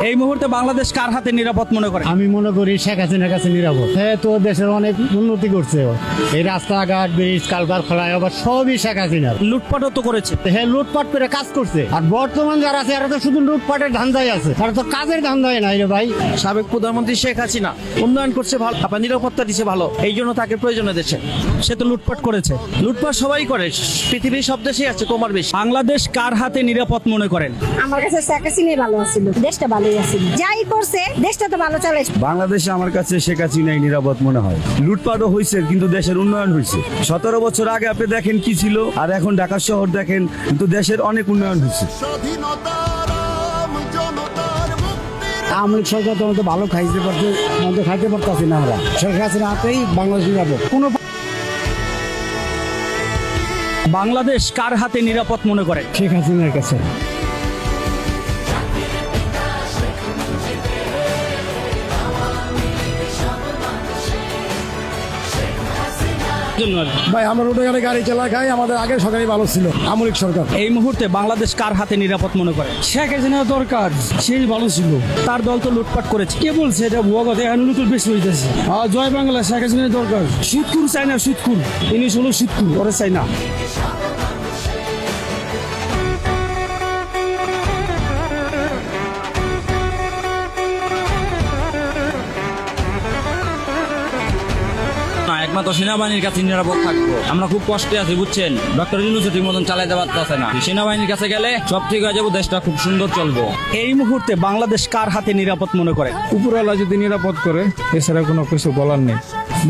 এই মুহূর্তে বাংলাদেশ কার হাতে নিরাপদ মনে করেন? আমি মনে করি শেখ হাসিনার কাছে নিরাপদ। হ্যাঁ, তো দেশের অনেক উন্নতি করছে ও। এই রাস্তাঘাট, ব্রিজ, কালভার, ফ্লাইওভার সবই শেখ হাসিনার। লুটপাটও তো করেছে। হ্যাঁ, লুটপাট করে কাজ করছে। আর বর্তমান যারা আছে এরা তো শুধু লুটপাটের ধান্দায় আছে, তারা তো কাজের ধান্দায় নাই রে ভাই। সাবেক প্রধানমন্ত্রী শেখ হাসিনা উন্নয়ন করছে ভালো, আপনার নিরাপত্তা দিচ্ছে ভালো, এই জন্য তাকে প্রয়োজনে দেশে। সে তো লুটপাট করেছে। লুটপাট সবাই করে, পৃথিবীর সব দেশেই আছে, কমার বেশি। বাংলাদেশ কার হাতে নিরাপদ মনে করেন? আমার কাছে শেখ হাসিনাই ভালো আছিল, দেশটা ভালোই আছিল, যাই করছে দেশটা তো ভালো চালাইছে। বাংলাদেশে আমার কাছে শেখ হাসিনাই নিরাপদ মনে হয়। লুটপাটও হয়েছে কিন্তু দেশের উন্নয়ন হয়েছে। 17 বছর আগে আপনি দেখেন কি ছিল, আর এখন ঢাকা শহর দেখেন, কিন্তু দেশের অনেক উন্নয়ন হয়েছে। আওয়ামী লীগ সরকার তো আমাদের ভালো খাইতে পারছে, আমাদের খাইতে পারতেছি না আমরা। শেখ হাসিনা হাতেই বাংলাদেশ নিরাপদ। কোনো বাংলাদেশ কার হাতে নিরাপদ মনে করেন? শেখ হাসিনার কাছে। ভাই আমরা রোডে ঘাটে গাড়ি চালা খাই, আমাদের আগে সরকারই ভালো ছিল, আওয়ামী লীগ সরকার। এই মুহূর্তে বাংলাদেশ কার হাতে নিরাপদ মনে করেন? শেখ হাসিনা দরকার, সেই ভালো ছিল। তার দল তো লুটপাট করেছে। কে বলছে এটা ভুয়া কথা? এখন নতুন বেশি হইতেছে। জয় বাংলা, শেখ হাসিনা দরকার। সুদকুর চাই না, সুদকুর ইনি হলো সুদকুর, ওরে চাই না। একমাত্র সেনাবাহিনীর কাছে নিরাপদ থাকবো। আমরা খুব কষ্টে আছি বুঝছেন, ডক্টর ইউনূস ঠিক মতন চালাইতে পারতেছে না। সেনাবাহিনীর কাছে গেলে সব ঠিক হয়ে যাবো, দেশটা খুব সুন্দর চলবো। এই মুহূর্তে বাংলাদেশ কার হাতে নিরাপদ মনে করেন? উপরওয়ালা যদি নিরাপদ করে, এছাড়া কোনো কিছু বলার নেই।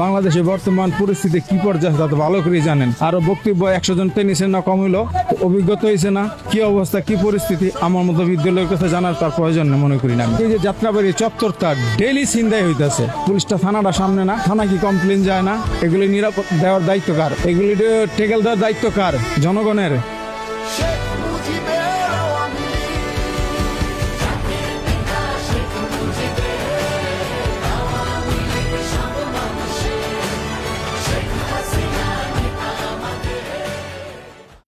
বাংলাদেশের বর্তমান পরিস্থিতি কি পর্যায়ে তা তো ভালো করে জানেন। আরো বক্তব্য 100 জন টেনিসের না কম হইলো, অভিজ্ঞতা হয়েছে না কি অবস্থা কি পরিস্থিতি। আমার মতো বিদ্যালয়ের কথা জানার তার প্রয়োজন নেই মনে করি না। এই যে যাত্রাবাড়ি চত্বরটা ডেইলি ছিনতাই হইতেছে, পুলিশটা থানাটা সামনে না, থানা কি কমপ্লেন যায় না? এগুলি নিরাপদ দেওয়ার দায়িত্ব কার? এগুলি টেকেল দেওয়ার দায়িত্ব কার? জনগণের।